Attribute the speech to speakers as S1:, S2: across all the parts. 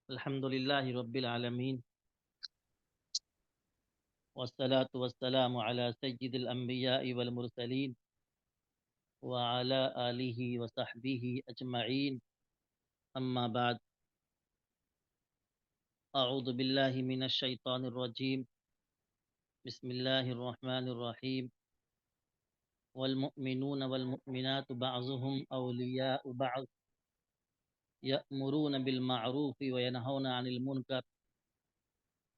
S1: الحمد لله رب العالمين، والصلاة والسلام على سيد الأنبياء والمرسلين وعلى آله وصحبه أجمعين. أما بعد، أعوذ بالله من الشيطان الرجيم. بسم الله الرحمن الرحيم. والمؤمنون والمؤمنات بعضهم أولياء بعض، يأمرون بالمعروف وينهون عن المنكر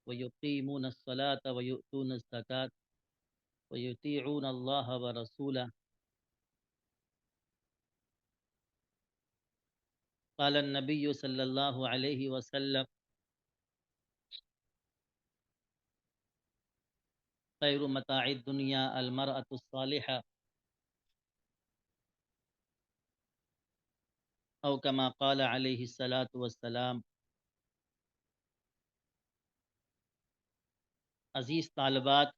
S1: ويقيمون الصلاة ويؤتون الزكاة ويطيعون الله ورسوله. قال النبي صلى الله عليه وسلم: خير متاع الدنيا المرأة الصالحة، أو كما قال عليه الصلاة والسلام. عزیز طالبات،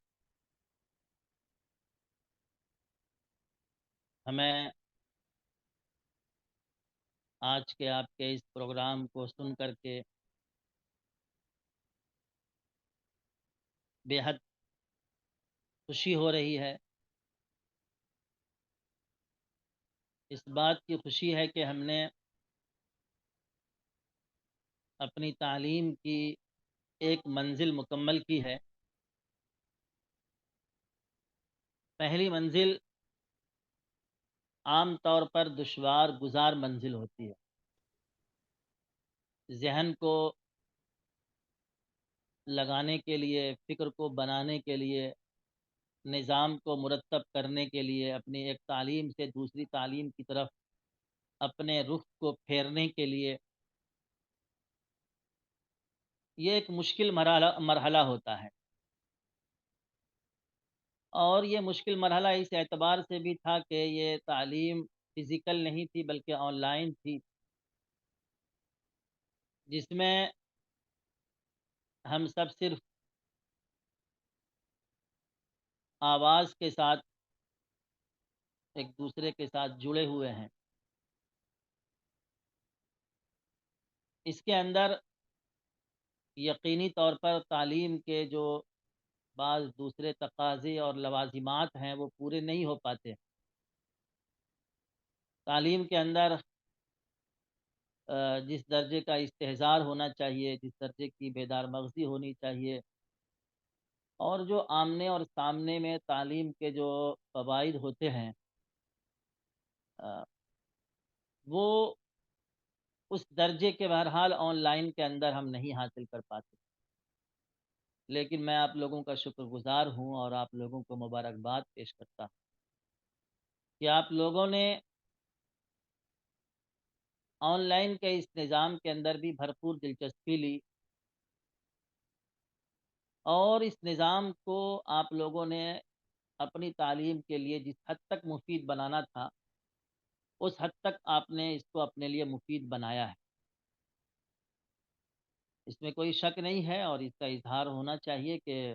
S1: ہمیں آج کے آپ کے اس پروگرام کو سن کر کے بے حد خوشی ہو رہی ہے۔ اس بات کی خوشی ہے کہ ہم نے اپنی تعلیم کی ایک منزل مکمل کی ہے۔ پہلی منزل عام طور پر دشوار گزار منزل ہوتی ہے۔ ذہن کو لگانے کے لیے، فکر کو بنانے کے لیے، نظام کو مرتب کرنے کے لیے، اپنی ایک تعلیم سے دوسری تعلیم کی طرف اپنے رخ کو پھیرنے کے لیے یہ ایک مشکل مرحلہ ہوتا ہے۔ اور یہ مشکل مرحلہ اس اعتبار سے بھی تھا کہ یہ تعلیم فزیکل نہیں تھی بلکہ آن لائن تھی، جس میں ہم سب صرف آواز کے ساتھ ایک دوسرے کے ساتھ جڑے ہوئے ہیں۔ اس کے اندر یقینی طور پر تعلیم کے جو بعض دوسرے تقاضے اور لوازمات ہیں وہ پورے نہیں ہو پاتے۔ تعلیم کے اندر جس درجے کا استحضار ہونا چاہیے، جس درجے کی بیدار مغزی ہونی چاہیے، اور جو آمنے اور سامنے میں تعلیم کے جو فوائد ہوتے ہیں وہ اس درجے کے بہرحال آن لائن کے اندر ہم نہیں حاصل کر پاتے۔ لیکن میں آپ لوگوں کا شکر گزار ہوں اور آپ لوگوں کو مبارکباد پیش کرتا ہوں کہ آپ لوگوں نے آن لائن کے اس نظام کے اندر بھی بھرپور دلچسپی لی، اور اس نظام کو آپ لوگوں نے اپنی تعلیم کے لیے جس حد تک مفید بنانا تھا اس حد تک آپ نے اس کو اپنے لیے مفید بنایا ہے۔ اس میں کوئی شک نہیں ہے، اور اس کا اظہار ہونا چاہیے کہ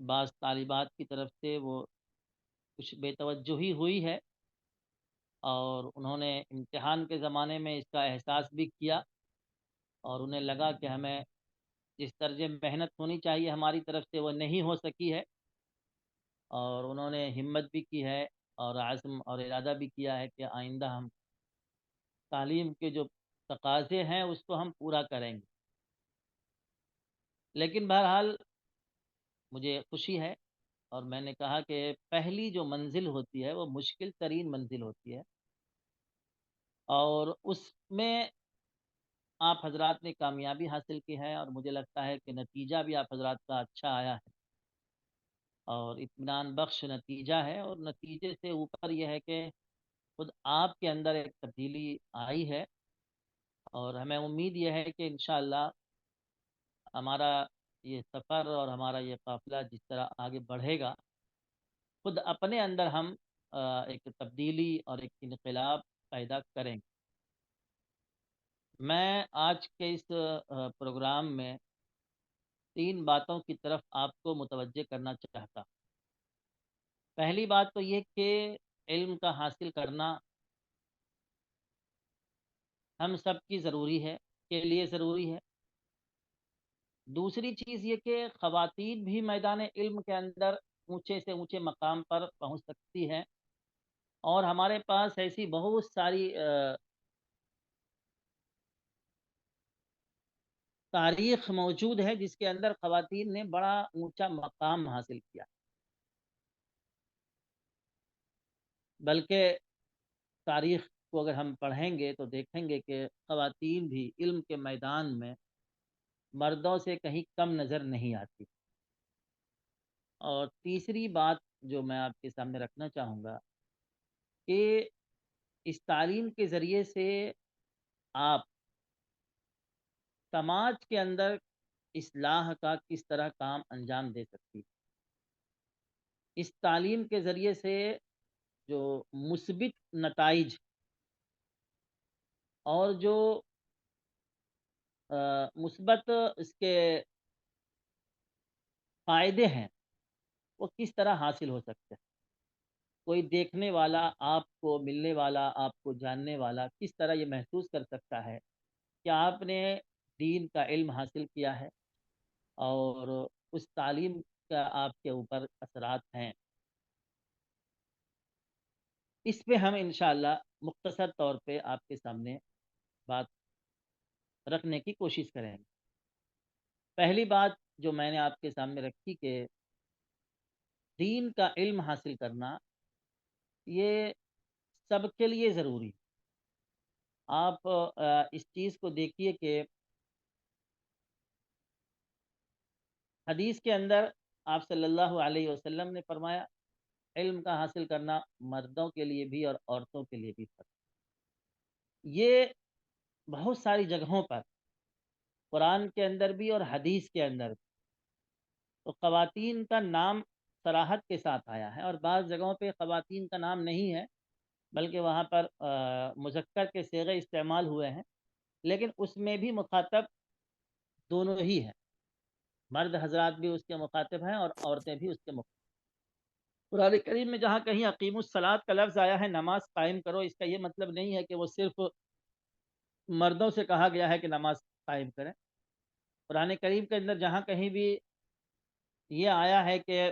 S1: بعض طالبات کی طرف سے وہ کچھ بے توجہی ہوئی ہے، اور انہوں نے امتحان کے زمانے میں اس کا احساس بھی کیا، اور انہیں لگا کہ ہمیں جس درجے محنت ہونی چاہیے ہماری طرف سے وہ نہیں ہو سکی ہے، اور انہوں نے ہمت بھی کی ہے اور عزم اور ارادہ بھی کیا ہے کہ آئندہ ہم تعلیم کے جو تقاضے ہیں اس کو ہم پورا کریں گے۔ لیکن بہرحال مجھے خوشی ہے، اور میں نے کہا کہ پہلی جو منزل ہوتی ہے وہ مشکل ترین منزل ہوتی ہے، اور اس میں آپ حضرات نے کامیابی حاصل کی ہے، اور مجھے لگتا ہے کہ نتیجہ بھی آپ حضرات کا اچھا آیا ہے اور اطمینان بخش نتیجہ ہے۔ اور نتیجے سے اوپر یہ ہے کہ خود آپ کے اندر ایک تبدیلی آئی ہے، اور ہمیں امید یہ ہے کہ انشاءاللہ ہمارا یہ سفر اور ہمارا یہ قافلہ جس طرح آگے بڑھے گا، خود اپنے اندر ہم ایک تبدیلی اور ایک انقلاب پیدا کریں گے۔ میں آج کے اس پروگرام میں تین باتوں کی طرف آپ کو متوجہ کرنا چاہتا ہوں۔ پہلی بات تو یہ کہ علم کا حاصل کرنا ہم سب کی ضروری ہے، کے لیے ضروری ہے۔ دوسری چیز یہ کہ خواتین بھی میدان علم کے اندر اونچے سے اونچے مقام پر پہنچ سکتی ہیں، اور ہمارے پاس ایسی بہت ساری تاریخ موجود ہے جس کے اندر خواتین نے بڑا اونچا مقام حاصل کیا، بلکہ تاریخ کو اگر ہم پڑھیں گے تو دیکھیں گے کہ خواتین بھی علم کے میدان میں مردوں سے کہیں کم نظر نہیں آتی۔ اور تیسری بات جو میں آپ کے سامنے رکھنا چاہوں گا کہ اس تعلیم کے ذریعے سے آپ سماج کے اندر اصلاح کا کس طرح کام انجام دے سکتی۔ اس تعلیم کے ذریعے سے جو مثبت نتائج اور جو مثبت اس کے فائدے ہیں وہ کس طرح حاصل ہو سکتے ہیں۔ کوئی دیکھنے والا، آپ کو ملنے والا، آپ کو جاننے والا کس طرح یہ محسوس کر سکتا ہے کہ آپ نے دین کا علم حاصل کیا ہے اور اس تعلیم کا آپ کے اوپر اثرات ہیں۔ اس پہ ہم انشاءاللہ مختصر طور پہ آپ کے سامنے بات رکھنے کی کوشش کریں گے۔ پہلی بات جو میں نے آپ کے سامنے رکھی کہ دین کا علم حاصل کرنا یہ سب کے لیے ضروری ہے۔ آپ اس چیز کو دیکھیے کہ حدیث کے اندر آپ صلی اللہ علیہ وسلم نے فرمایا علم کا حاصل کرنا مردوں کے لیے بھی اور عورتوں کے لیے بھی فرض۔ یہ بہت ساری جگہوں پر قرآن کے اندر بھی اور حدیث کے اندر بھی تو خواتین کا نام صراحت کے ساتھ آیا ہے، اور بعض جگہوں پہ خواتین کا نام نہیں ہے بلکہ وہاں پر مذکر کے صیغے استعمال ہوئے ہیں، لیکن اس میں بھی مخاطب دونوں ہی ہیں، مرد حضرات بھی اس کے مخاطب ہیں اور عورتیں بھی اس کے مخاطب۔ قرآن کریم میں جہاں کہیں اقیم الصلاۃ کا لفظ آیا ہے، نماز قائم کرو، اس کا یہ مطلب نہیں ہے کہ وہ صرف مردوں سے کہا گیا ہے کہ نماز قائم کریں۔ قرآن کریم کے اندر جہاں کہیں بھی یہ آیا ہے کہ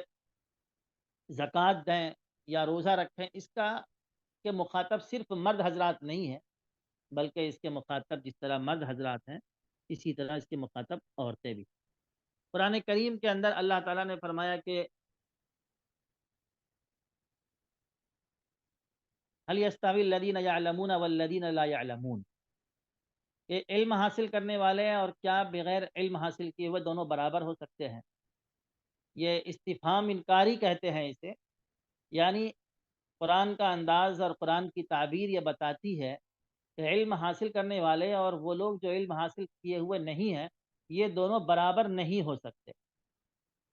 S1: زکوٰۃ دیں یا روزہ رکھیں، اس کا کہ مخاطب صرف مرد حضرات نہیں ہے، بلکہ اس کے مخاطب جس طرح مرد حضرات ہیں اسی طرح اس کے مخاطب عورتیں بھی۔ قرآن کریم کے اندر اللہ تعالیٰ نے فرمایا کہ هل يستوي الذين يعلمون والذين لا يعلمون، کہ علم حاصل کرنے والے ہیں اور کیا بغیر علم حاصل کیے ہوئے دونوں برابر ہو سکتے ہیں۔ یہ استفہام انکاری کہتے ہیں اسے، یعنی قرآن کا انداز اور قرآن کی تعبیر یہ بتاتی ہے کہ علم حاصل کرنے والے اور وہ لوگ جو علم حاصل کیے ہوئے نہیں ہیں یہ دونوں برابر نہیں ہو سکتے۔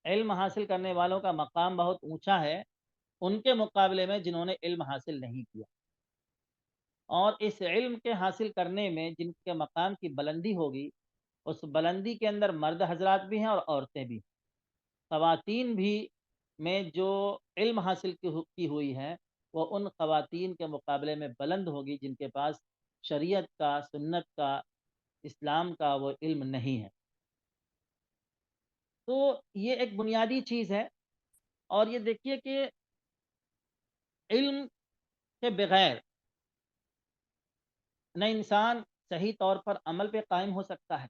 S1: علم حاصل کرنے والوں کا مقام بہت اونچا ہے ان کے مقابلے میں جنہوں نے علم حاصل نہیں کیا، اور اس علم کے حاصل کرنے میں جن کے مقام کی بلندی ہوگی اس بلندی کے اندر مرد حضرات بھی ہیں اور عورتیں بھی۔ خواتین بھی میں جو علم حاصل کی ہوئی ہیں وہ ان خواتین کے مقابلے میں بلند ہوگی جن کے پاس شریعت کا، سنت کا، اسلام کا وہ علم نہیں ہے۔ تو یہ ایک بنیادی چیز ہے، اور یہ دیکھیے کہ علم کے بغیر نہ انسان صحیح طور پر عمل پہ قائم ہو سکتا ہے،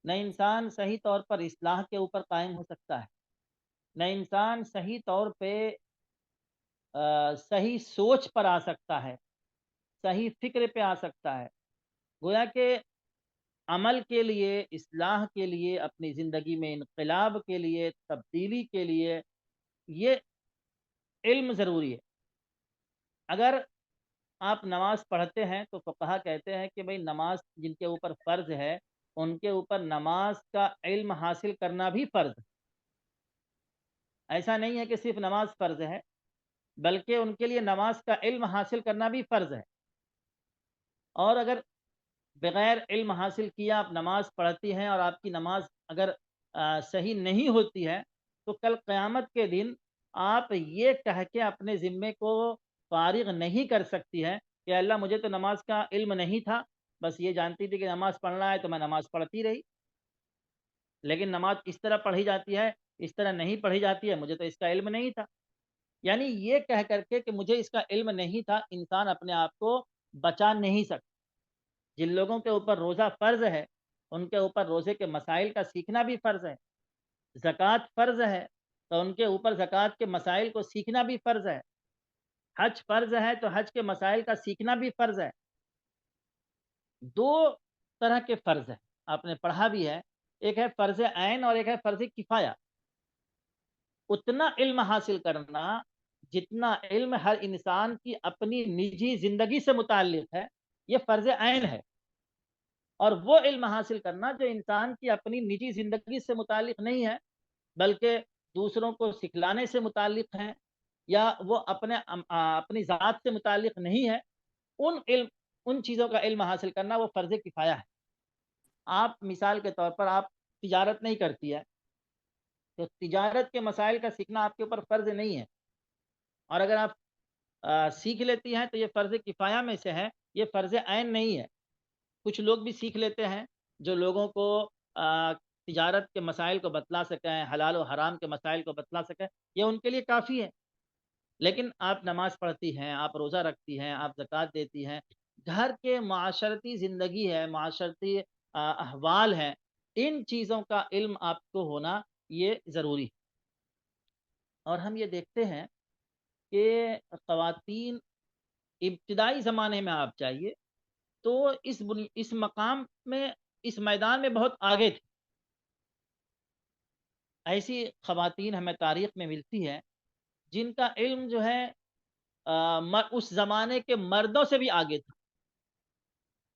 S1: نہ انسان صحیح طور پر اصلاح کے اوپر قائم ہو سکتا ہے، نہ انسان صحیح طور پہ صحیح سوچ پر آ سکتا ہے، صحیح فکر پہ آ سکتا ہے۔ گویا کہ عمل کے لیے، اصلاح کے لیے، اپنی زندگی میں انقلاب کے لیے، تبدیلی کے لیے یہ علم ضروری ہے۔ اگر آپ نماز پڑھتے ہیں تو فقہا کہتے ہیں کہ بھئی نماز جن کے اوپر فرض ہے ان کے اوپر نماز کا علم حاصل کرنا بھی فرض ہے۔ ایسا نہیں ہے کہ صرف نماز فرض ہے بلکہ ان کے لیے نماز کا علم حاصل کرنا بھی فرض ہے، اور اگر بغیر علم حاصل کیا آپ نماز پڑھتی ہیں اور آپ کی نماز اگر صحیح نہیں ہوتی ہے تو کل قیامت کے دن آپ یہ کہہ کے اپنے ذمے کو فارغ نہیں کر سکتی ہے کہ اللہ مجھے تو نماز کا علم نہیں تھا بس یہ جانتی تھی کہ نماز پڑھنا ہے تو میں نماز پڑھتی رہی، لیکن نماز اس طرح پڑھی جاتی ہے، اس طرح نہیں پڑھی جاتی ہے، مجھے تو اس کا علم نہیں تھا۔ یعنی یہ کہہ کر کے کہ مجھے اس کا علم نہیں تھا، انسان اپنے آپ کو بچا نہیں سکتا۔ جن لوگوں کے اوپر روزہ فرض ہے ان کے اوپر روزے کے مسائل کا سیکھنا بھی فرض ہے، زکوٰۃ فرض ہے تو ان کے اوپر زکوٰۃ کے مسائل کو سیکھنا بھی فرض ہے، حج فرض ہے تو حج کے مسائل کا سیکھنا بھی فرض ہے۔ دو طرح کے فرض ہیں، آپ نے پڑھا بھی ہے، ایک ہے فرض عین اور ایک ہے فرض کفایہ۔ اتنا علم حاصل کرنا جتنا علم ہر انسان کی اپنی نجی زندگی سے متعلق ہے، یہ فرض عین ہے۔ اور وہ علم حاصل کرنا جو انسان کی اپنی نجی زندگی سے متعلق نہیں ہے بلکہ دوسروں کو سکھلانے سے متعلق ہیں، یا وہ اپنی ذات سے متعلق نہیں ہے، ان چیزوں کا علم حاصل کرنا وہ فرض کفایہ ہے۔ آپ مثال کے طور پر آپ تجارت نہیں کرتی ہے تو تجارت کے مسائل کا سیکھنا آپ کے اوپر فرض نہیں ہے، اور اگر آپ سیکھ لیتی ہیں تو یہ فرض کفایہ میں سے ہے، یہ فرض عین نہیں ہے۔ کچھ لوگ بھی سیکھ لیتے ہیں جو لوگوں کو تجارت کے مسائل کو بتلا سکیں، حلال و حرام کے مسائل کو بتلا سکیں، یہ ان کے لیے کافی ہے۔ لیکن آپ نماز پڑھتی ہیں، آپ روزہ رکھتی ہیں، آپ زکوٰۃ دیتی ہیں، گھر کے معاشرتی زندگی ہے، معاشرتی احوال ہیں، ان چیزوں کا علم آپ کو ہونا یہ ضروری ہے۔ اور ہم یہ دیکھتے ہیں کہ خواتین ابتدائی زمانے میں آپ چاہیے تو اس مقام میں، اس میدان میں بہت آگے تھی۔ ایسی خواتین ہمیں تاریخ میں ملتی ہے جن کا علم جو ہے اس زمانے کے مردوں سے بھی آگے تھا۔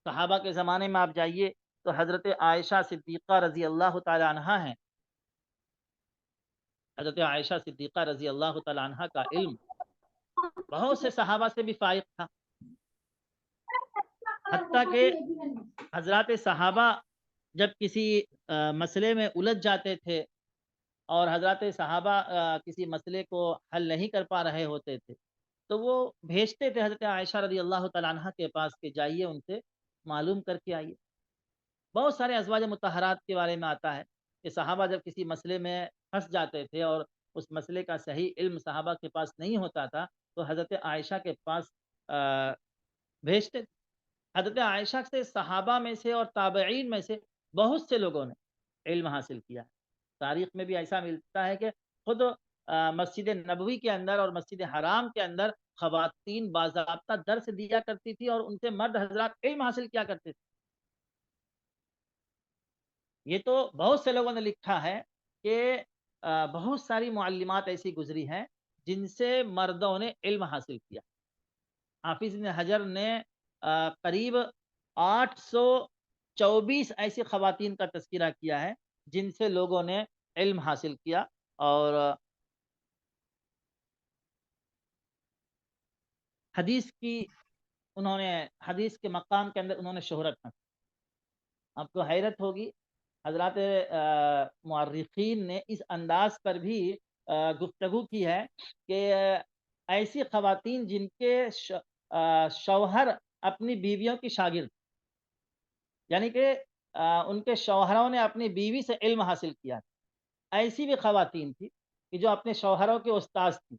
S1: صحابہ کے زمانے میں آپ جائیے تو حضرت عائشہ صدیقہ رضی اللہ تعالی عنہا ہیں۔ حضرت عائشہ صدیقہ رضی اللہ تعالی عنہا کا علم بہت سے صحابہ سے بھی فائق تھا، حتیٰ کہ حضرات صحابہ جب کسی مسئلے میں الجھ جاتے تھے اور حضرات صحابہ کسی مسئلے کو حل نہیں کر پا رہے ہوتے تھے تو وہ بھیجتے تھے حضرت عائشہ رضی اللہ تعالیٰ عنہ کے پاس کہ جائیے ان سے معلوم کر کے آئیے۔ بہت سارے ازواج مطہرات کے بارے میں آتا ہے کہ صحابہ جب کسی مسئلے میں پھنس جاتے تھے اور اس مسئلے کا صحیح علم صحابہ کے پاس نہیں ہوتا تھا تو حضرت عائشہ کے پاس بھیجتے تھے۔ حضرت عائشہ سے صحابہ میں سے اور تابعین میں سے بہت سے لوگوں نے علم حاصل کیا ہے۔ تاریخ میں بھی ایسا ملتا ہے کہ خود مسجد نبوی کے اندر اور مسجد حرام کے اندر خواتین باضابطہ درس دیا کرتی تھی اور ان سے مرد حضرات علم حاصل کیا کرتے تھے۔ یہ تو بہت سے لوگوں نے لکھا ہے کہ بہت ساری معلمات ایسی گزری ہیں جن سے مردوں نے علم حاصل کیا۔ حافظ ابن حجر نے قریب 824 ایسی خواتین کا تذکرہ کیا ہے جن سے لوگوں نے علم حاصل کیا، اور حدیث کے مقام کے اندر انہوں نے شہرت حاصل۔ آپ کو حیرت ہوگی، حضرات مورخین نے اس انداز پر بھی گفتگو کی ہے کہ ایسی خواتین جن کے شوہر اپنی بیویوں کی شاگرد، یعنی کہ ان کے شوہروں نے اپنی بیوی سے علم حاصل کیا، ایسی بھی خواتین تھی کہ جو اپنے شوہروں کے استاذ تھی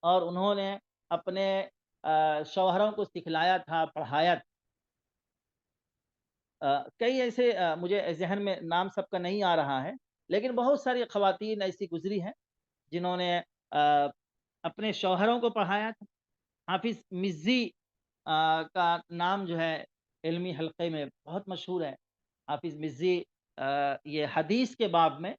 S1: اور انہوں نے اپنے شوہروں کو سکھلایا تھا، پڑھایا تھا۔ کئی ایسے مجھے ذہن میں نام سب کا نہیں آ رہا ہے، لیکن بہت ساری خواتین ایسی گزری ہیں جنہوں نے اپنے شوہروں کو پڑھایا تھا۔ حافظ مزی کا نام جو ہے علمی حلقے میں بہت مشہور ہے۔ حافظ مزی یہ حدیث کے باب میں،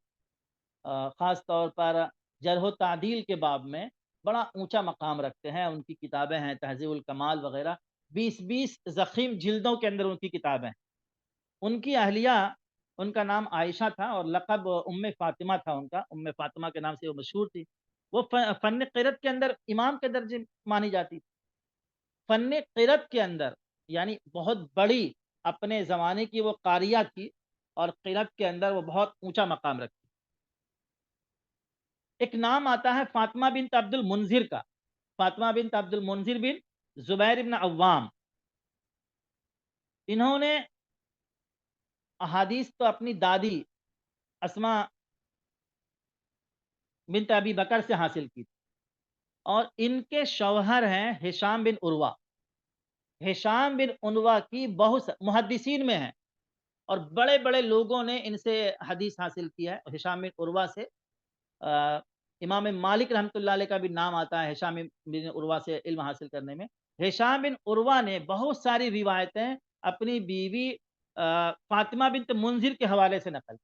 S1: خاص طور پر جرح و تعدیل کے باب میں بڑا اونچا مقام رکھتے ہیں۔ ان کی کتابیں ہیں تہذیب الکمال وغیرہ، 20 ضخیم جلدوں کے اندر ان کی کتابیں ہیں۔ ان کی اہلیہ، ان کا نام عائشہ تھا اور لقب ام فاطمہ تھا ان کا، ام فاطمہ کے نام سے وہ مشہور تھی۔ وہ فن قرت کے اندر امام کے درجے مانی جاتی تھی۔ فن قرت کے اندر یعنی بہت بڑی اپنے زمانے کی وہ قاریہ تھی، اور قرت کے اندر وہ بہت اونچا مقام رکھتی۔ ایک نام آتا ہے فاطمہ بنت عبد المنذر کا، فاطمہ بنت عبد المنذر بن زبیر بن عوام۔ انہوں نے احادیث تو اپنی دادی اسما بنت ابی بکر سے حاصل کی، اور ان کے شوہر ہیں ہشام بن عروہ۔ ہشام بن عروہ کی بہت محدثین میں ہیں، اور بڑے بڑے لوگوں نے ان سے حدیث حاصل کیا ہے۔ ہشام بن عروہ سے امام مالک رحمۃ اللہ علیہ کا بھی نام آتا ہے ہشام بن عروہ سے علم حاصل کرنے میں۔ ہشام بن عروہ نے بہت ساری روایتیں اپنی بیوی فاطمہ بنت منذر کے حوالے سے نقل،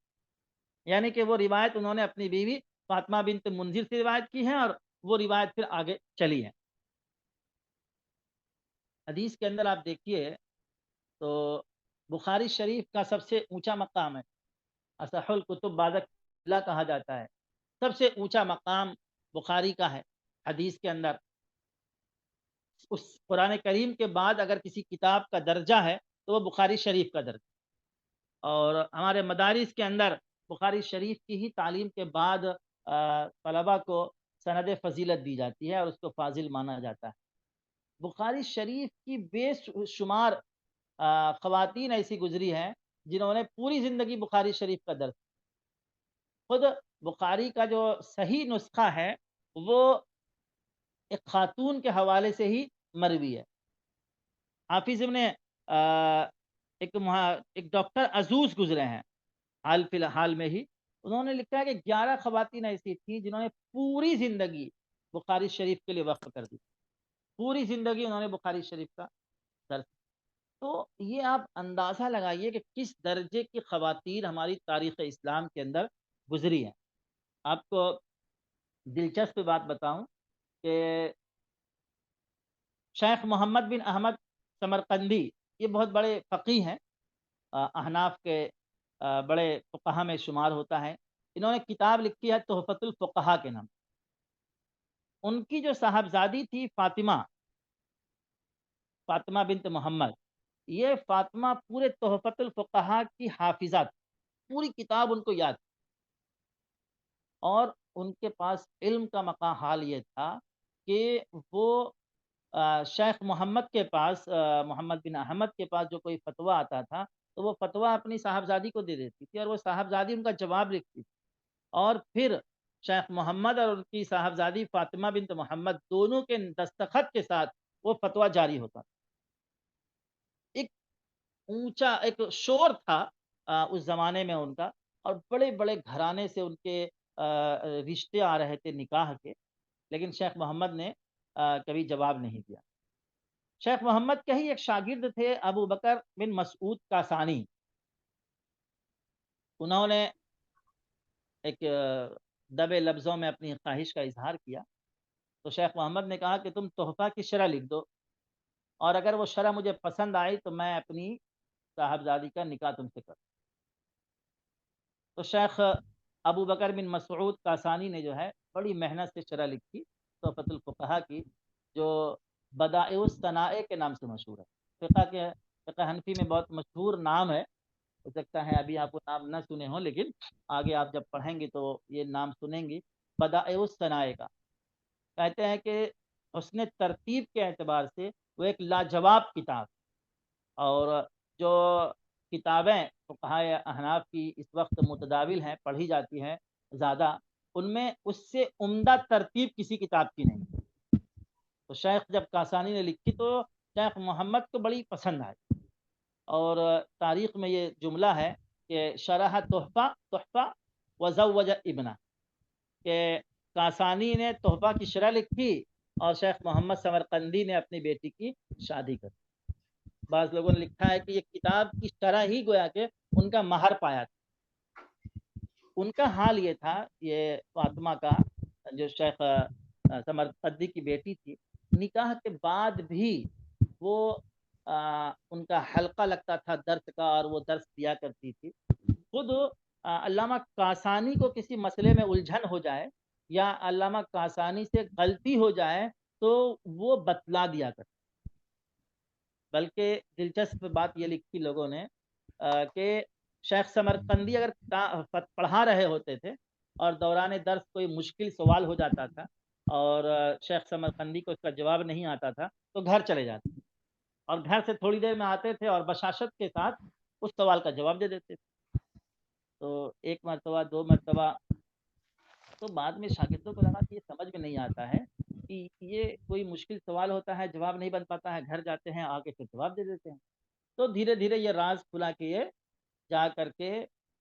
S1: یعنی کہ وہ روایت انہوں نے اپنی بیوی فاطمہ بنت منذر سے روایت کی ہے، اور وہ روایت پھر آگے چلی ہے۔ حدیث کے اندر آپ دیکھیے تو بخاری شریف کا سب سے اونچا مقام ہے، اصح الکتب بعد اللہ کہا جاتا ہے، سب سے اونچا مقام بخاری کا ہے حدیث کے اندر۔ اس قرآن کریم کے بعد اگر کسی کتاب کا درجہ ہے تو وہ بخاری شریف کا درجہ، اور ہمارے مدارس کے اندر بخاری شریف کی ہی تعلیم کے بعد طلبہ کو سند فضیلت دی جاتی ہے اور اس کو فاضل مانا جاتا ہے۔ بخاری شریف کی بے شمار خواتین ایسی گزری ہیں جنہوں نے پوری زندگی بخاری شریف کا درس۔ خود بخاری کا جو صحیح نسخہ ہے وہ ایک خاتون کے حوالے سے ہی مروی ہے۔ حافظ ابن ایک ڈاکٹر عزوز گزرے ہیں حال فی الحال میں ہی، انہوں نے لکھا ہے کہ 11 خواتین ایسی تھیں جنہوں نے پوری زندگی بخاری شریف کے لیے وقف کر دی، پوری زندگی انہوں نے بخاری شریف کا درس۔ تو یہ آپ اندازہ لگائیے کہ کس درجے کی خواتین ہماری تاریخ اسلام کے اندر گزری ہیں۔ آپ کو دلچسپ بات بتاؤں کہ شیخ محمد بن احمد سمرقندی یہ بہت بڑے فقیہ ہیں، احناف کے بڑے فقہا میں شمار ہوتا ہے۔ انہوں نے کتاب لکھی ہے تحفۃ الفقہا کے نام۔ ان کی جو صاحبزادی تھی فاطمہ بنت محمد، یہ فاطمہ پورے تحفۃ الفقہا کی حافظہ تھی، پوری کتاب ان کو یاد، اور ان کے پاس علم کا مقام حال یہ تھا کہ وہ شیخ محمد کے پاس محمد بن احمد کے پاس جو کوئی فتویٰ آتا تھا تو وہ فتویٰ اپنی صاحبزادی کو دے دیتی تھی، اور وہ صاحبزادی ان کا جواب لکھتی تھی، اور پھر شیخ محمد اور ان کی صاحبزادی فاطمہ بنت محمد دونوں کے دستخط کے ساتھ وہ فتویٰ جاری ہوتا تھا۔ ایک اونچا ایک شور تھا اس زمانے میں ان کا، اور بڑے بڑے گھرانے سے ان کے رشتے آ رہے تھے نکاح کے، لیکن شیخ محمد نے کبھی جواب نہیں دیا۔ شیخ محمد کے ہی ایک شاگرد تھے ابو بکر بن مسعود کاسانی، انہوں نے ایک دبے لفظوں میں اپنی خواہش کا اظہار کیا، تو شیخ محمد نے کہا کہ تم تحفہ کی شرح لکھ دو، اور اگر وہ شرح مجھے پسند آئی تو میں اپنی صاحبزادی کا نکاح تم سے کروں۔ تو شیخ ابو بکر بن مسعود کاسانی نے جو ہے بڑی محنت سے شرح لکھی تحفۃ الفقہا کی، جو بدائع الصنائع کے نام سے مشہور ہے۔ فقہ حنفی میں بہت مشہور نام ہے، ہو سکتا ہے ابھی آپ وہ نام نہ سنے ہوں، لیکن آگے آپ جب پڑھیں گے تو یہ نام سنیں گی، بدائع الصنائع کا۔ کہتے ہیں کہ حسن ترتیب کے اعتبار سے وہ ایک لاجواب کتاب، اور جو کتابیں فقہائے احناف کی اس وقت متداول ہیں، پڑھی جاتی ہیں زیادہ، ان میں اس سے عمدہ ترتیب کسی کتاب کی نہیں۔ تو شیخ جب کاسانی نے لکھی تو شیخ محمد کو بڑی پسند آئی، اور تاریخ میں یہ جملہ ہے کہ شرح تحفہ وزوج ابنہ، کہ کاسانی نے تحفہ کی شرح لکھی اور شیخ محمد سمرقندی نے اپنی بیٹی کی شادی کر دی۔ بعض لوگوں نے لکھا ہے کہ یہ کتاب کی شرح ہی گویا کہ ان کا مہر پایا تھا۔ ان کا حال یہ تھا، یہ فاطمہ کا جو شیخ سمرقندی کی بیٹی تھی، نکاح کے بعد بھی وہ ان کا حلقہ لگتا تھا درس کا، اور وہ درس دیا کرتی تھی۔ خود علامہ کاسانی کو کسی مسئلے میں الجھن ہو جائے یا علامہ کاسانی سے غلطی ہو جائے تو وہ بتلا دیا کرتے۔ بلکہ دلچسپ بات یہ لکھی لوگوں نے کہ شیخ سمرقندی اگر پڑھا رہے ہوتے تھے اور دوران درس کوئی مشکل سوال ہو جاتا تھا اور شیخ سمرقندی کو اس کا جواب نہیں آتا تھا تو گھر چلے جاتے، اور گھر سے تھوڑی دیر میں آتے تھے اور بشاشت کے ساتھ اس سوال کا جواب دے دیتے تھے. تو ایک مرتبہ، دو مرتبہ، تو بعد میں شاگردوں کو لگا کہ یہ سمجھ میں نہیں آتا ہے کہ یہ کوئی مشکل سوال ہوتا ہے، جواب نہیں بن پاتا ہے، گھر جاتے ہیں آ کے پھر جواب دے دیتے ہیں. تو دھیرے دھیرے یہ راز کھلا کہ یہ جا کر کے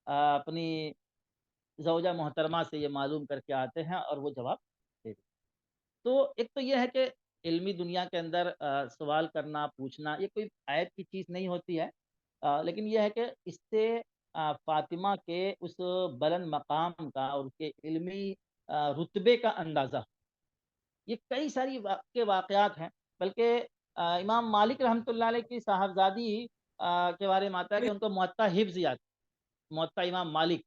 S1: اپنی زوجہ محترمہ سے یہ معلوم کر کے آتے ہیں اور وہ جواب دے دیتے ہیں. تو ایک تو یہ ہے کہ علمی دنیا کے اندر سوال کرنا، پوچھنا، یہ کوئی عیب کی چیز نہیں ہوتی ہے. لیکن یہ ہے کہ اس سے فاطمہ کے اس بلند مقام کا اور اس کے علمی رتبے کا اندازہ. یہ کئی ساری کے واقعات ہیں. بلکہ امام مالک رحمۃ اللہ علیہ کی صاحبزادی کے بارے میں آتا ہے کہ ان کو معطا حفظ یاد، معطا امام مالک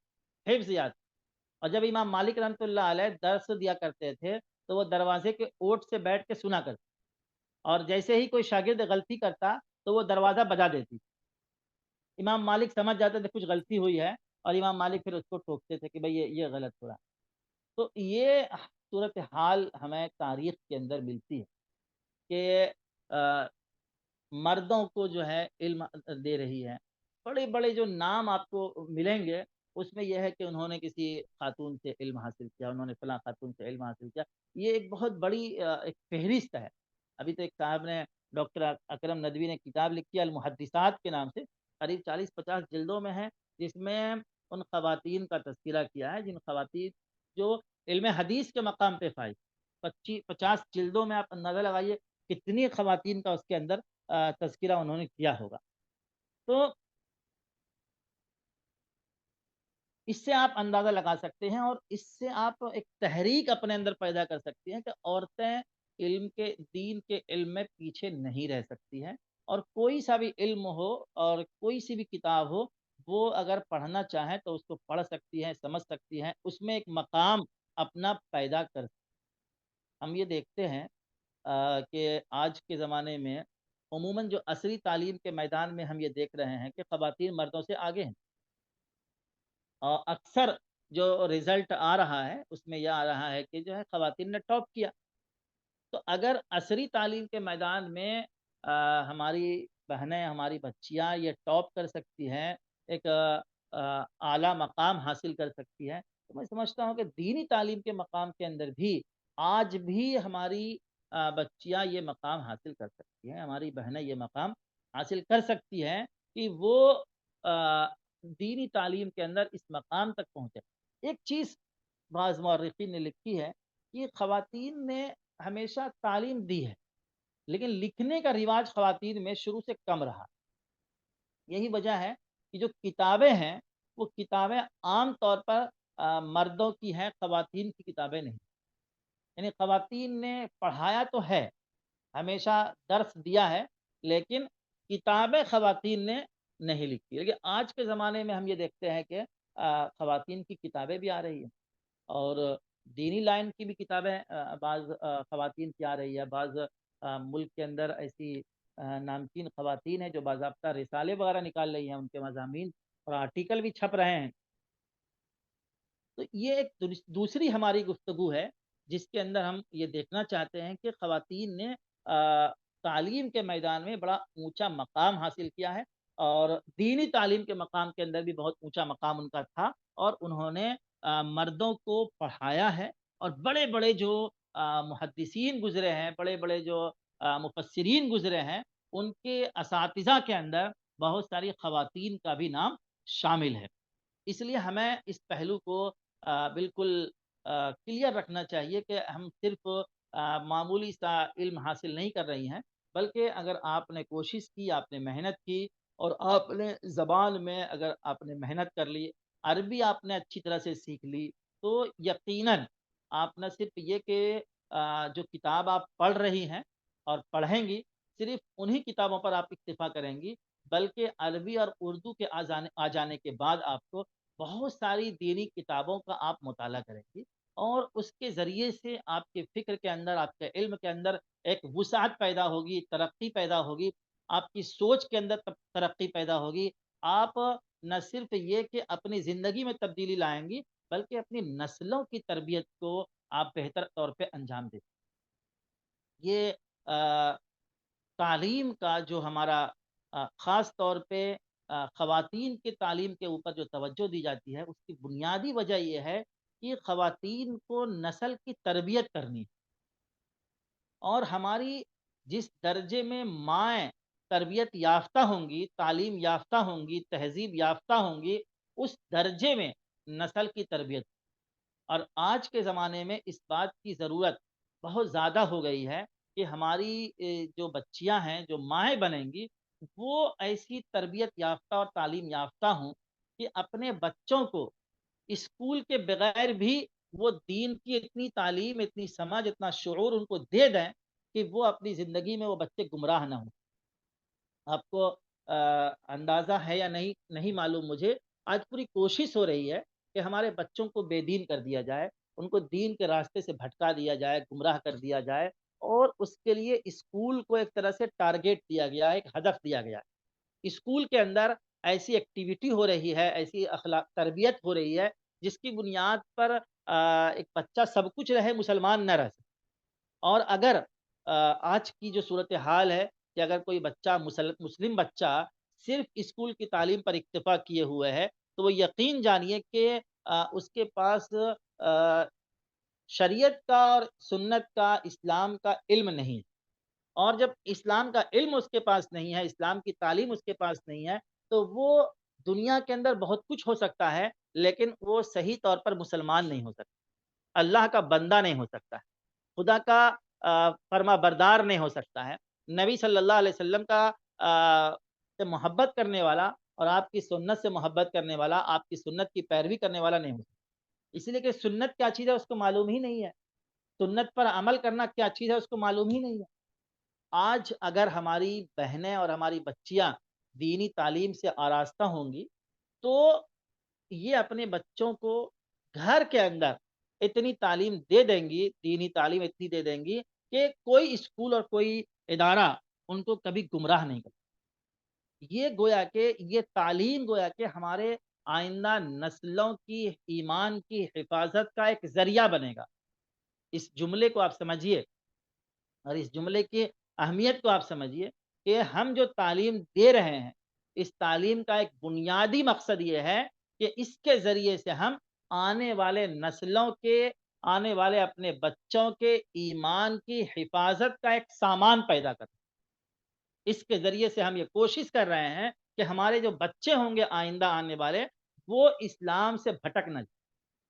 S1: حفظ یاد. اور جب امام مالک رحمۃ اللہ علیہ درس دیا کرتے تھے تو وہ دروازے کے اوٹ سے بیٹھ کے سنا کرتے، اور جیسے ہی کوئی شاگرد غلطی کرتا تو وہ دروازہ بجا دیتی. امام مالک سمجھ جاتے تھے کچھ غلطی ہوئی ہے، اور امام مالک پھر اس کو ٹوکتے تھے کہ بھئی یہ غلط ہو رہا. تو یہ صورتحال ہمیں تاریخ کے اندر ملتی ہے کہ مردوں کو جو ہے علم دے رہی ہے. بڑے بڑے جو نام آپ کو ملیں گے اس میں یہ ہے کہ انہوں نے کسی خاتون سے علم حاصل کیا، انہوں نے فلاں خاتون سے علم حاصل کیا. یہ ایک بہت بڑی ایک فہرست ہے. ابھی تو ایک صاحب نے، ڈاکٹر اکرم ندوی نے کتاب لکھی ہے المحدثات کے نام سے، قریب 40-50 جلدوں میں ہے، جس میں ان خواتین کا تذکرہ کیا ہے جن خواتین جو علم حدیث کے مقام پہ فائز. 50 جلدوں میں آپ اندازہ لگائیے کتنی خواتین کا اس کے اندر تذکرہ انہوں نے کیا ہوگا. تو اس سے آپ اندازہ لگا سکتے ہیں، اور اس سے آپ ایک تحریک اپنے اندر پیدا کر سکتی ہیں کہ عورتیں علم کے، دین کے علم میں پیچھے نہیں رہ سکتی ہیں. اور کوئی سا بھی علم ہو اور کوئی سی بھی کتاب ہو، وہ اگر پڑھنا چاہیں تو اس کو پڑھ سکتی ہیں، سمجھ سکتی ہیں، اس میں ایک مقام اپنا پیدا کر. ہم یہ دیکھتے ہیں کہ آج کے زمانے میں عموماً جو عصری تعلیم کے میدان میں ہم یہ دیکھ رہے ہیں کہ خواتین مردوں سے آگے ہیں. اور اکثر جو رزلٹ آ رہا ہے اس میں یہ آ رہا ہے کہ جو ہے خواتین نے ٹاپ کیا. تو اگر عصری تعلیم کے میدان میں ہماری بہنیں، ہماری بچیاں یہ ٹاپ کر سکتی ہیں، ایک اعلیٰ مقام حاصل کر سکتی ہیں، تو میں سمجھتا ہوں کہ دینی تعلیم کے مقام کے اندر بھی آج بھی ہماری بچیاں یہ مقام حاصل کر سکتی ہیں، ہماری بہنیں یہ مقام حاصل کر سکتی ہیں کہ وہ دینی تعلیم کے اندر اس مقام تک پہنچے. ایک چیز بعض مورخین نے لکھی ہے کہ خواتین نے ہمیشہ تعلیم دی ہے، لیکن لکھنے کا رواج خواتین میں شروع سے کم رہا. یہی وجہ ہے کہ جو کتابیں ہیں وہ کتابیں عام طور پر مردوں کی ہیں، خواتین کی کتابیں نہیں. یعنی خواتین نے پڑھایا تو ہے، ہمیشہ درس دیا ہے، لیکن کتابیں خواتین نے نہیں لکھی. لیکن آج کے زمانے میں ہم یہ دیکھتے ہیں کہ خواتین کی کتابیں بھی آ رہی ہیں، اور دینی لائن کی بھی کتابیں بعض خواتین کی آ رہی ہے. بعض ملک کے اندر ایسی نامچین خواتین ہیں جو باضابطہ رسالے وغیرہ نکال رہی ہیں، ان کے مضامین اور آرٹیکل بھی چھپ رہے ہیں. تو یہ ایک دوسری ہماری گفتگو ہے جس کے اندر ہم یہ دیکھنا چاہتے ہیں کہ خواتین نے تعلیم کے میدان میں بڑا اونچا مقام حاصل کیا ہے، اور دینی تعلیم کے مقام کے اندر بھی بہت اونچا مقام ان کا تھا، اور انہوں نے مردوں کو پڑھایا ہے. اور بڑے بڑے جو محدثین گزرے ہیں، بڑے بڑے جو مفسرین گزرے ہیں، ان کے اساتذہ کے اندر بہت ساری خواتین کا بھی نام شامل ہے. اس لیے ہمیں اس پہلو کو بالکل کلیئر رکھنا چاہیے کہ ہم صرف معمولی سا علم حاصل نہیں کر رہی ہیں، بلکہ اگر آپ نے کوشش کی، آپ نے محنت کی، اور آپ نے زبان میں اگر آپ نے محنت کر لی، عربی آپ نے اچھی طرح سے سیکھ لی، تو یقیناً آپ نہ صرف یہ کہ جو کتاب آپ پڑھ رہی ہیں اور پڑھیں گی، صرف انہی کتابوں پر آپ اکتفا کریں گی، بلکہ عربی اور اردو کے آ جانے کے بعد آپ کو بہت ساری دینی کتابوں کا آپ مطالعہ کریں گی، اور اس کے ذریعے سے آپ کے فکر کے اندر، آپ کے علم کے اندر ایک وسعت پیدا ہوگی، ترقی پیدا ہوگی، آپ کی سوچ کے اندر ترقی پیدا ہوگی. آپ نہ صرف یہ کہ اپنی زندگی میں تبدیلی لائیں گی، بلکہ اپنی نسلوں کی تربیت کو آپ بہتر طور پہ انجام دیں. یہ تعلیم کا جو ہمارا خاص طور پہ خواتین کی تعلیم کے اوپر جو توجہ دی جاتی ہے، اس کی بنیادی وجہ یہ ہے کہ خواتین کو نسل کی تربیت کرنی ہے، اور ہماری جس درجے میں مائیں تربیت یافتہ ہوں گی، تعلیم یافتہ ہوں گی، تہذیب یافتہ ہوں گی، اس درجے میں نسل کی تربیت۔ اور آج کے زمانے میں اس بات کی ضرورت بہت زیادہ ہو گئی ہے کہ ہماری جو بچیاں ہیں، جو مائیں بنیں گی، وہ ایسی تربیت یافتہ اور تعلیم یافتہ ہوں کہ اپنے بچوں کو اسکول کے بغیر بھی وہ دین کی اتنی تعلیم، اتنی سمجھ، اتنا شعور ان کو دے دیں کہ وہ اپنی زندگی میں وہ بچے گمراہ نہ ہوں۔ آپ کو اندازہ ہے یا نہیں نہیں معلوم مجھے، آج پوری کوشش ہو رہی ہے کہ ہمارے بچوں کو بے دین کر دیا جائے، ان کو دین کے راستے سے بھٹکا دیا جائے، گمراہ کر دیا جائے، اور اس کے لیے اسکول کو ایک طرح سے ٹارگیٹ دیا گیا ہے، ایک ہدف دیا گیا ہے۔ اسکول کے اندر ایسی ایکٹیویٹی ہو رہی ہے، ایسی اخلاق تربیت ہو رہی ہے جس کی بنیاد پر ایک بچہ سب کچھ رہے، مسلمان نہ رہ سکے۔ اور اگر آج کی جو صورتحال ہے کہ اگر کوئی بچہ مسلم بچہ صرف اسکول کی تعلیم پر اکتفا کیے ہوئے ہے، تو وہ یقین جانیے کہ اس کے پاس شریعت کا اور سنت کا، اسلام کا علم نہیں۔ اور جب اسلام کا علم اس کے پاس نہیں ہے، اسلام کی تعلیم اس کے پاس نہیں ہے، تو وہ دنیا کے اندر بہت کچھ ہو سکتا ہے، لیکن وہ صحیح طور پر مسلمان نہیں ہو سکتا، اللہ کا بندہ نہیں ہو سکتا ہے، خدا کا فرما بردار نہیں ہو سکتا ہے، نبی صلی اللہ علیہ وسلم کا سے محبت کرنے والا اور آپ کی سنت سے محبت کرنے والا، آپ کی سنت کی پیروی کرنے والا نہیں ہو سکتا۔ اسی لیے کہ سنت کیا چیز ہے اس کو معلوم ہی نہیں ہے، سنت پر عمل کرنا کیا چیز ہے اس کو معلوم ہی نہیں ہے۔ آج اگر ہماری بہنیں اور ہماری بچیاں دینی تعلیم سے آراستہ ہوں گی، تو یہ اپنے بچوں کو گھر کے اندر اتنی تعلیم دے دیں گی، دینی تعلیم اتنی دے دیں گی کہ کوئی اسکول اور کوئی ادارہ ان کو کبھی گمراہ نہیں کرتا۔ یہ گویا کہ یہ تعلیم گویا کہ ہمارے آئندہ نسلوں کی ایمان کی حفاظت کا ایک ذریعہ بنے گا۔ اس جملے کو آپ سمجھیے، اور اس جملے کی اہمیت کو آپ سمجھیے کہ ہم جو تعلیم دے رہے ہیں، اس تعلیم کا ایک بنیادی مقصد یہ ہے کہ اس کے ذریعے سے ہم آنے والے نسلوں کے، آنے والے اپنے بچوں کے ایمان کی حفاظت کا ایک سامان پیدا کریں۔ اس کے ذریعے سے ہم یہ کوشش کر رہے ہیں کہ ہمارے جو بچے ہوں گے آئندہ آنے والے، وہ اسلام سے بھٹک نہ جائیں،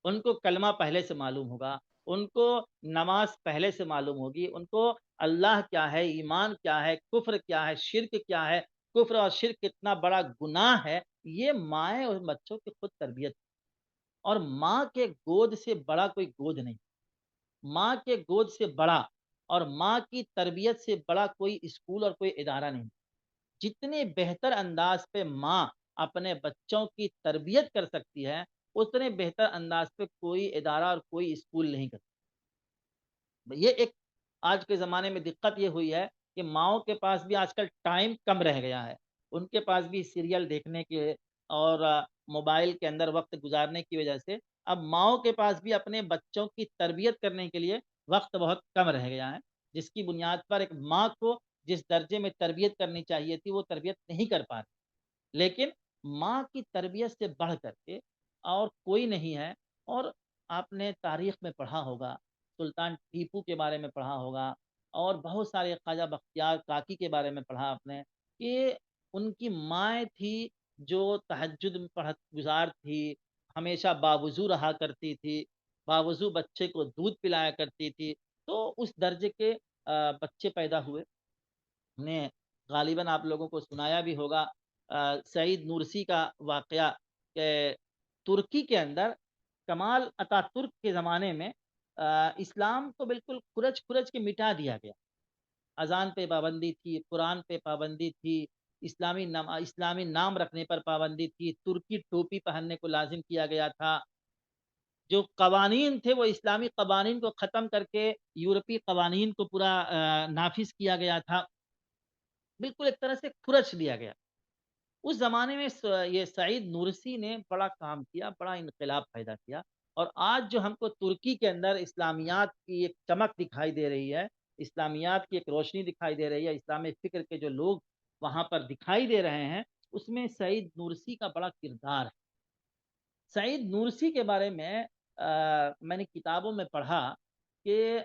S1: ان کو کلمہ پہلے سے معلوم ہوگا، ان کو نماز پہلے سے معلوم ہوگی، ان کو اللہ کیا ہے، ایمان کیا ہے، کفر کیا ہے، شرک کیا ہے، کفر اور شرک کتنا بڑا گناہ ہے، یہ مائیں اور بچوں کی خود تربیت۔ اور ماں کے گود سے بڑا کوئی گود نہیں، ماں کے گود سے بڑا اور ماں کی تربیت سے بڑا کوئی اسکول اور کوئی ادارہ نہیں۔ جتنے بہتر انداز پہ ماں اپنے بچوں کی تربیت کر سکتی ہے، اتنے بہتر انداز پہ کوئی ادارہ اور کوئی اسکول نہیں کر سکتا۔ یہ ایک آج کے زمانے میں دقت یہ ہوئی ہے کہ ماؤں کے پاس بھی آج کل ٹائم کم رہ گیا ہے، ان کے پاس بھی سیریل دیکھنے کے اور موبائل کے اندر وقت گزارنے کی وجہ سے اب ماؤں کے پاس بھی اپنے بچوں کی تربیت کرنے کے لیے وقت بہت کم رہ گیا ہے، جس کی بنیاد پر ایک ماں کو جس درجے میں تربیت کرنی چاہیے تھی وہ تربیت نہیں کر پا رہی۔ لیکن ماں کی تربیت سے بڑھ کر کے اور کوئی نہیں ہے۔ اور آپ نے تاریخ میں پڑھا ہوگا، سلطان ٹیپو کے بارے میں پڑھا ہوگا، اور بہت سارے خواجہ بختیار کاکی کے بارے میں پڑھا آپ نے کہ ان کی مائیں تھی جو تہجد میں پڑھ گزار تھی، ہمیشہ باوضو رہا کرتی تھی، باوضو بچے کو دودھ پلایا کرتی تھی، تو اس درجے کے بچے پیدا ہوئے۔ نے غالباً آپ لوگوں کو سنایا بھی ہوگا سعید نورسی کا واقعہ کہ ترکی کے اندر کمال اتا ترک کے زمانے میں اسلام کو بالکل کھرچ کھرچ کے مٹا دیا گیا۔ اذان پہ پابندی تھی، قرآن پہ پابندی تھی، اسلامی نام رکھنے پر پابندی تھی، ترکی ٹوپی پہننے کو لازم کیا گیا تھا، جو قوانین تھے وہ اسلامی قوانین کو ختم کر کے یورپی قوانین کو پورا نافذ کیا گیا تھا، بالکل ایک طرح سے کھرچ دیا گیا۔ اس زمانے میں یہ سعید نورسی نے بڑا کام کیا، بڑا انقلاب پیدا کیا، اور آج جو ہم کو ترکی کے اندر اسلامیات کی ایک چمک دکھائی دے رہی ہے، اسلامیات کی ایک روشنی دکھائی دے رہی ہے، اسلامی فکر کے جو لوگ وہاں پر دکھائی دے رہے ہیں، اس میں سعید نورسی کا بڑا کردار ہے۔ سعید نورسی کے بارے میں میں نے کتابوں میں پڑھا کہ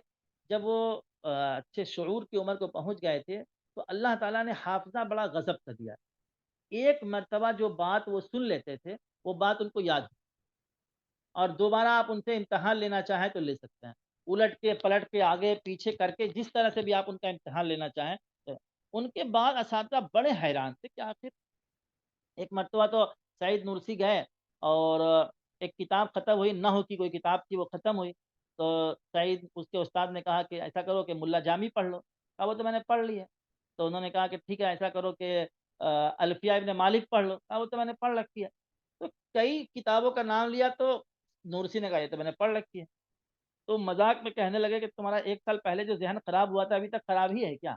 S1: جب وہ اچھے شعور کی عمر کو پہنچ گئے تھے تو اللہ تعالیٰ نے حافظہ بڑا غضب کر دیا۔ ایک مرتبہ جو بات وہ سن لیتے تھے وہ بات ان کو یاد ہے، اور دوبارہ آپ ان سے امتحان لینا چاہیں تو لے سکتے ہیں، الٹ کے پلٹ کے آگے پیچھے کر کے جس طرح سے بھی آپ ان کا امتحان لینا چاہیں۔ ان کے بعد اساتذہ بڑے حیران تھے کہ آخر ایک مرتبہ تو سعید نورسی گئے اور ایک کتاب ختم ہوئی، نحو کی کوئی کتاب تھی وہ ختم ہوئی، تو سعید اس کے استاد نے کہا کہ ایسا کرو کہ ملا جامی پڑھ لو، کہا وہ تو میں نے پڑھ لی ہے۔ تو انہوں نے کہا کہ ٹھیک ہے ایسا کرو کہ الفیہ ابن مالک پڑھ لو، کہا وہ تو میں نے پڑھ رکھی ہے۔ تو کئی کتابوں کا نام لیا تو نورسی نے کہا یہ تو میں نے پڑھ رکھی ہے۔ تو مذاق میں کہنے لگے کہ تمہارا 1 سال پہلے جو ذہن خراب ہوا تھا ابھی تک خراب ہی ہے کیا؟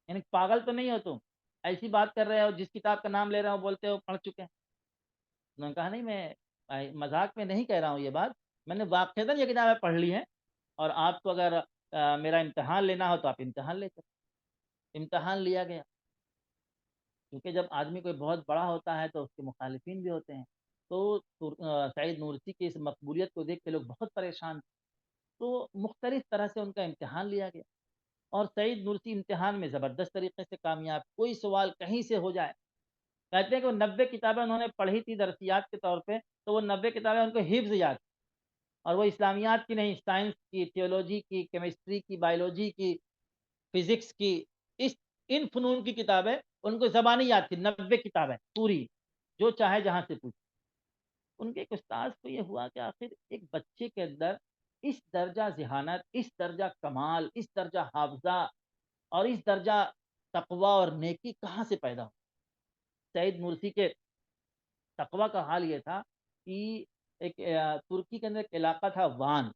S1: یعنی پاگل تو نہیں ہو تم، ایسی بات کر رہے ہو، جس کتاب کا نام لے رہے ہو بولتے ہو پڑھ چکے ہیں۔ انہوں نے کہا نہیں، میں مذاق میں نہیں کہہ رہا ہوں یہ بات، میں نے واقعتاً یہ کتابیں پڑھ لی ہیں، اور آپ کو اگر میرا امتحان لینا ہو تو آپ امتحان لے سکتے۔ امتحان لیا گیا، کیونکہ جب آدمی کوئی بہت بڑا ہوتا ہے تو اس کے مخالفین بھی ہوتے ہیں، تو سعید نورسی کی اس مقبولیت کو دیکھ کے لوگ بہت پریشان تھے، تو مختلف طرح سے ان کا امتحان لیا گیا، اور سعید نورسی امتحان میں زبردست طریقے سے کامیاب، کوئی سوال کہیں سے ہو جائے، کہتے ہیں کہ وہ 90 کتابیں انہوں نے پڑھی تھی درسیات کے طور پہ، تو وہ 90 کتابیں ان کو حفظ یاد تھی، اور وہ اسلامیات کی نہیں، سائنس کی، تھیولوجی کی، کیمسٹری کی، بایولوجی کی، فزکس کی، اس ان فنون کی کتابیں ان کو زبانی یاد تھی، 90 کتابیں پوری، جو چاہے جہاں سے پوچھ۔ ان کے ایک استاذ کو یہ ہوا کہ آخر ایک بچے کے اندر اس درجہ ذہانت، اس درجہ کمال، اس درجہ حافظہ اور اس درجہ تقوی اور نیکی کہاں سے پیدا ہو؟ سعید نورسی کے تقوی کا حال یہ تھا کہ ایک ترکی کے اندر ایک علاقہ تھا وان،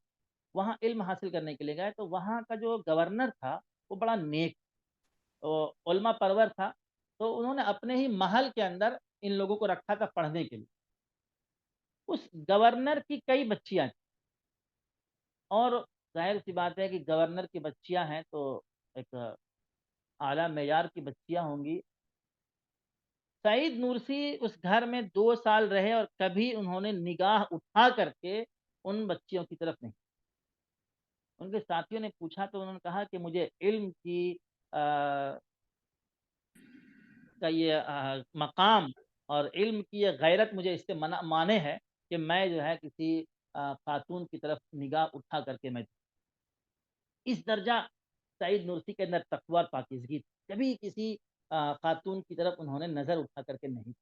S1: وہاں علم حاصل کرنے کے لیے گئے، تو وہاں کا جو گورنر تھا وہ بڑا نیک، علماء پرور تھا، تو انہوں نے اپنے ہی محل کے اندر ان لوگوں کو رکھا تھا پڑھنے کے لیے۔ اس گورنر کی کئی بچیاں تھیں، اور ظاہر سی بات ہے کہ گورنر کی بچیاں ہیں تو ایک اعلیٰ معیار کی بچیاں ہوں گی۔ سعید نورسی اس گھر میں 2 سال رہے اور کبھی انہوں نے نگاہ اٹھا کر کے ان بچیوں کی طرف نہیں۔ ان کے ساتھیوں نے پوچھا تو انہوں نے کہا کہ مجھے علم کی کا یہ مقام اور علم کی یہ غیرت مجھے اس سے مانے ہے کہ میں جو ہے کسی خاتون کی طرف نگاہ اٹھا کر کے میں اس درجہ سعید نورسی کے اندر تقوی اور پاکیزگی تھی، کبھی کسی خاتون کی طرف انہوں نے نظر اٹھا کر کے نہیں۔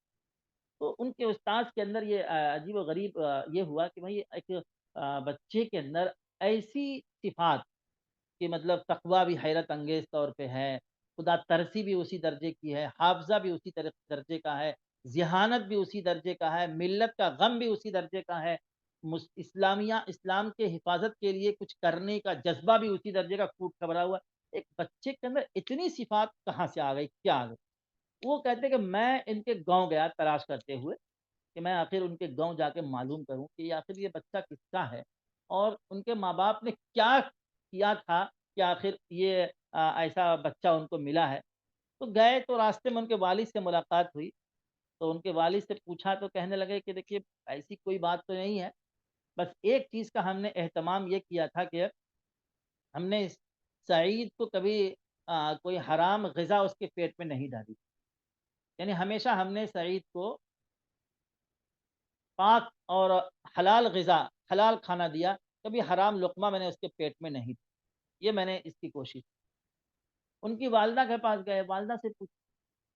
S1: تو ان کے استاذ کے اندر یہ عجیب و غریب یہ ہوا کہ بھائی ایک بچے کے اندر ایسی صفات کہ مطلب تقوی بھی حیرت انگیز طور پہ ہے، خدا ترسی بھی اسی درجے کی ہے، حافظہ بھی اسی درجے کا ہے، ذہانت بھی اسی درجے کا ہے، ملت کا غم بھی اسی درجے کا ہے، اسلام کے حفاظت کے لیے کچھ کرنے کا جذبہ بھی اسی درجے کا خوب کھبرا ہوا۔ ایک بچے کے اندر اتنی صفات کہاں سے آ گئی، کیا آ گئی؟ وہ کہتے کہ میں ان کے گاؤں گیا تلاش کرتے ہوئے کہ میں آخر ان کے گاؤں جا کے معلوم کروں کہ آخر یہ بچہ کس کا ہے، اور ان کے ماں باپ نے کیا کیا تھا کہ آخر یہ ایسا بچہ ان کو ملا ہے۔ تو گئے تو راستے میں ان کے والد سے ملاقات ہوئی، تو ان کے والد سے پوچھا تو کہنے لگے کہ دیکھیے ایسی کوئی بات تو نہیں ہے، بس ایک چیز کا ہم نے اہتمام یہ کیا تھا کہ ہم نے سعید کو کبھی کوئی حرام غذا اس کے پیٹ میں نہیں ڈالی، یعنی ہمیشہ ہم نے سعید کو پاک اور حلال غذا، حلال کھانا دیا، کبھی حرام لقمہ میں نے اس کے پیٹ میں نہیں دیا، یہ میں نے اس کی کوشش۔ ان کی والدہ کے پاس گئے، والدہ سے پوچھا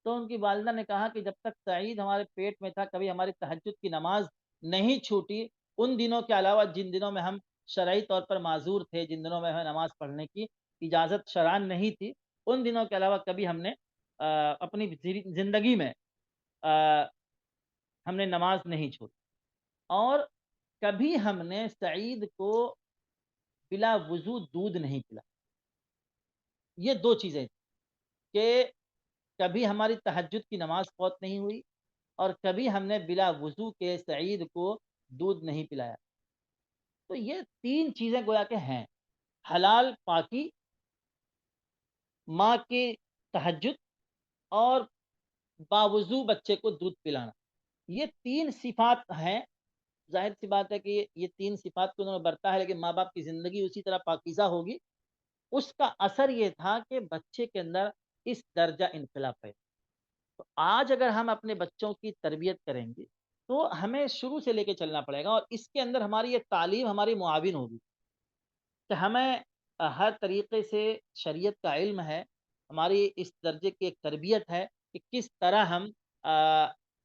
S1: تو ان کی والدہ نے کہا کہ جب تک سعید ہمارے پیٹ میں تھا کبھی ہماری تہجد کی نماز نہیں چھوٹی، ان دنوں کے علاوہ جن دنوں میں ہم شرعی طور پر معذور تھے، جن دنوں میں ہمیں نماز پڑھنے کی اجازت شرعاً نہیں تھی، ان دنوں کے علاوہ کبھی ہم نے اپنی زندگی میں ہم نے نماز نہیں چھوڑی، اور کبھی ہم نے سعید کو بلا وضو دودھ نہیں پلا۔ یہ دو چیزیں کہ کبھی ہماری تہجد کی نماز فوت نہیں ہوئی، اور کبھی ہم نے بلا وضو کے سعید کو دودھ نہیں پلایا۔ تو یہ 3 چیزیں گویا کہ ہیں، حلال پاکی، ماں کی تہجد اور باوضو بچے کو دودھ پلانا، یہ 3 صفات ہیں۔ ظاہر سی بات ہے کہ یہ 3 صفات کو انہوں نے برتا ہے، لیکن ماں باپ کی زندگی اسی طرح پاکیزہ ہوگی۔ اس کا اثر یہ تھا کہ بچے کے اندر اس درجہ انقلاب ہے۔ تو آج اگر ہم اپنے بچوں کی تربیت کریں گے تو ہمیں شروع سے لے کے چلنا پڑے گا، اور اس کے اندر ہماری یہ تعلیم ہماری معاون ہوگی کہ ہمیں ہر طریقے سے شریعت کا علم ہے، ہماری اس درجے کی ایک تربیت ہے کہ کس طرح ہم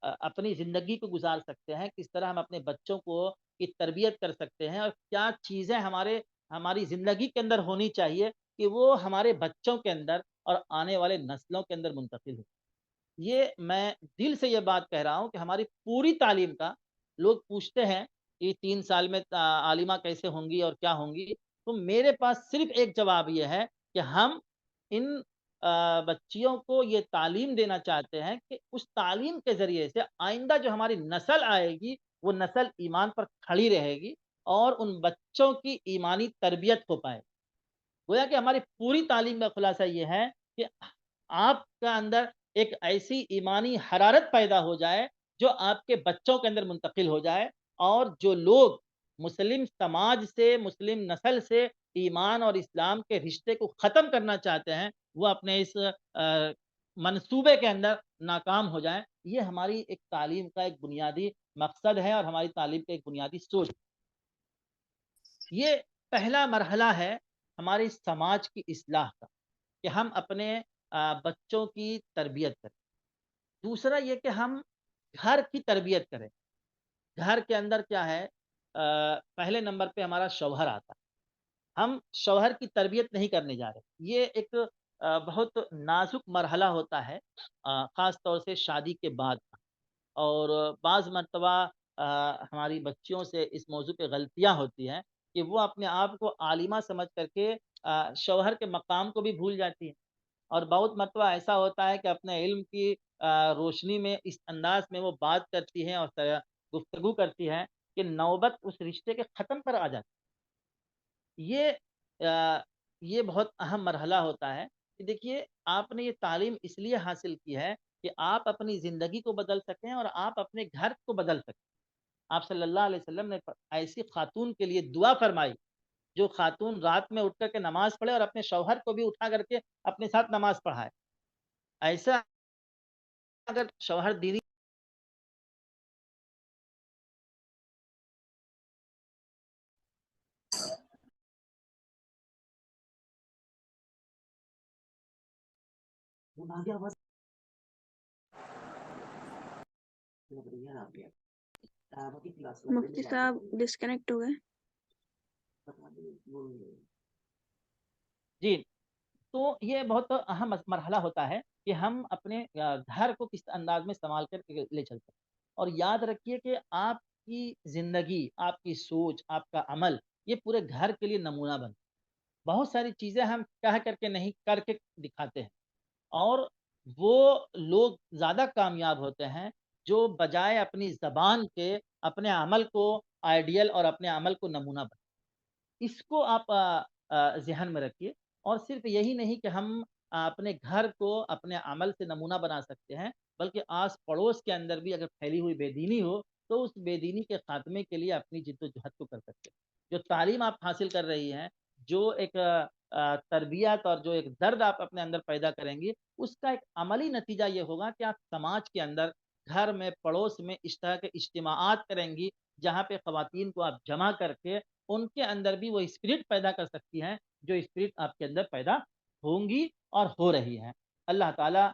S1: اپنی زندگی کو گزار سکتے ہیں، کس طرح ہم اپنے بچوں کو کی تربیت کر سکتے ہیں، اور کیا چیزیں ہماری زندگی کے اندر ہونی چاہیے کہ وہ ہمارے بچوں کے اندر اور آنے والے نسلوں کے اندر منتقل ہو۔ یہ میں دل سے یہ بات کہہ رہا ہوں کہ ہماری پوری تعلیم کا، لوگ پوچھتے ہیں کہ 3 سال میں عالمہ کیسے ہوں گی اور کیا ہوں گی، تو میرے پاس صرف ایک جواب یہ ہے کہ ہم ان بچیوں کو یہ تعلیم دینا چاہتے ہیں کہ اس تعلیم کے ذریعے سے آئندہ جو ہماری نسل آئے گی وہ نسل ایمان پر کھڑی رہے گی اور ان بچوں کی ایمانی تربیت ہو پائے۔ گویا کہ ہماری پوری تعلیم کا خلاصہ یہ ہے کہ آپ کا اندر ایک ایسی ایمانی حرارت پیدا ہو جائے جو آپ کے بچوں کے اندر منتقل ہو جائے، اور جو لوگ مسلم سماج سے، مسلم نسل سے ایمان اور اسلام کے رشتے کو ختم کرنا چاہتے ہیں، وہ اپنے اس منصوبے کے اندر ناکام ہو جائیں۔ یہ ہماری ایک تعلیم کا ایک بنیادی مقصد ہے اور ہماری تعلیم کا ایک بنیادی سوچ۔ یہ پہلا مرحلہ ہے ہماری سماج کی اصلاح کا، کہ ہم اپنے بچوں کی تربیت کریں۔ دوسرا یہ کہ ہم گھر کی تربیت کریں۔ گھر کے اندر کیا ہے، پہلے نمبر پہ ہمارا شوہر آتا ہے۔ ہم شوہر کی تربیت نہیں کرنے جا رہے۔ یہ ایک بہت نازک مرحلہ ہوتا ہے، خاص طور سے شادی کے بعد۔ اور بعض مرتبہ ہماری بچیوں سے اس موضوع پہ غلطیاں ہوتی ہیں کہ وہ اپنے آپ کو عالمہ سمجھ کر کے شوہر کے مقام کو بھی بھول جاتی ہیں، اور بہت مرتبہ ایسا ہوتا ہے کہ اپنے علم کی روشنی میں اس انداز میں وہ بات کرتی ہیں اور گفتگو کرتی ہیں کہ نوبت اس رشتے کے ختم پر آ جاتی ہے۔ یہ بہت اہم مرحلہ ہوتا ہے کہ دیکھیے، آپ نے یہ تعلیم اس لیے حاصل کی ہے کہ آپ اپنی زندگی کو بدل سکیں اور آپ اپنے گھر کو بدل سکیں۔ آپ صلی اللہ علیہ وسلم نے ایسی خاتون کے لیے دعا فرمائی جو خاتون رات میں اٹھ کر کے نماز پڑھے اور اپنے شوہر کو بھی اٹھا کر کے اپنے ساتھ نماز پڑھائے۔ ایسا اگر شوہر دینی
S2: مفتی صاحب ڈسکنیکٹ ہو گئے۔
S1: جی، تو یہ بہت اہم مرحلہ ہوتا ہے کہ ہم اپنے گھر کو کس انداز میں سنبھال کر کے لے چلتے ہیں۔ اور یاد رکھیے کہ آپ کی زندگی، آپ کی سوچ، آپ کا عمل، یہ پورے گھر کے لیے نمونہ بن۔ بہت ساری چیزیں ہم کہہ کر کے نہیں، کر کے دکھاتے ہیں، اور وہ لوگ زیادہ کامیاب ہوتے ہیں جو بجائے اپنی زبان کے اپنے عمل کو آئیڈیل اور اپنے عمل کو نمونہ بنائیں۔ اس کو آپ ذہن میں رکھیے، اور صرف یہی نہیں کہ ہم اپنے گھر کو اپنے عمل سے نمونہ بنا سکتے ہیں، بلکہ آس پڑوس کے اندر بھی اگر پھیلی ہوئی بے دینی ہو تو اس بے دینی کے خاتمے کے لیے اپنی جد و جہد کو کر سکتے ہیں۔ جو تعلیم آپ حاصل کر رہی ہیں، جو ایک تربیت اور جو ایک درد آپ اپنے اندر پیدا کریں گی، اس کا ایک عملی نتیجہ یہ ہوگا کہ آپ سماج کے اندر، گھر میں، پڑوس میں اس طرح کے اجتماعات کریں گی جہاں پہ خواتین کو آپ جمع کر کے ان کے اندر بھی وہ اسپرٹ پیدا کر سکتی ہیں جو اسپرٹ آپ کے اندر پیدا ہوں گی اور ہو رہی ہیں۔ اللہ تعالیٰ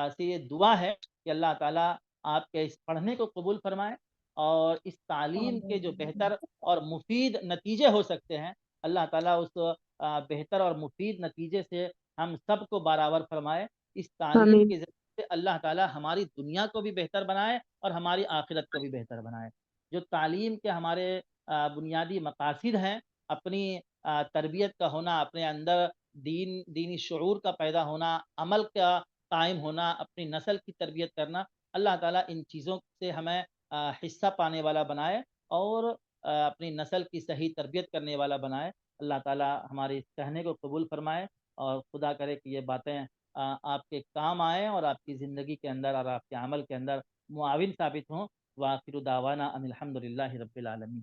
S1: سے یہ دعا ہے کہ اللہ تعالیٰ آپ کے اس پڑھنے کو قبول فرمائے، اور اس تعلیم کے جو بہتر اور مفید نتیجے ہو سکتے ہیں، اللہ تعالیٰ اس بہتر اور مفید نتیجے سے ہم سب کو برابر فرمائے۔ اس تعلیم
S2: آمین۔
S1: کے ذریعے سے اللہ تعالیٰ ہماری دنیا کو بھی بہتر بنائے اور ہماری آخرت کو بھی بہتر بنائے۔ جو تعلیم کے ہمارے بنیادی مقاصد ہیں، اپنی تربیت کا ہونا، اپنے اندر دینی شعور کا پیدا ہونا، عمل کا قائم ہونا، اپنی نسل کی تربیت کرنا، اللہ تعالیٰ ان چیزوں سے ہمیں حصہ پانے والا بنائے، اور اپنی نسل کی صحیح تربیت کرنے والا بنائے۔ اللہ تعالیٰ ہمارے اس کہنے کو قبول فرمائے۔ اور خدا کرے کہ یہ باتیں آپ کے کام آئیں اور آپ کی زندگی کے اندر اور آپ کے عمل کے اندر معاون ثابت ہوں. وآخر دعوانا ان الحمد للہ رب العالمین.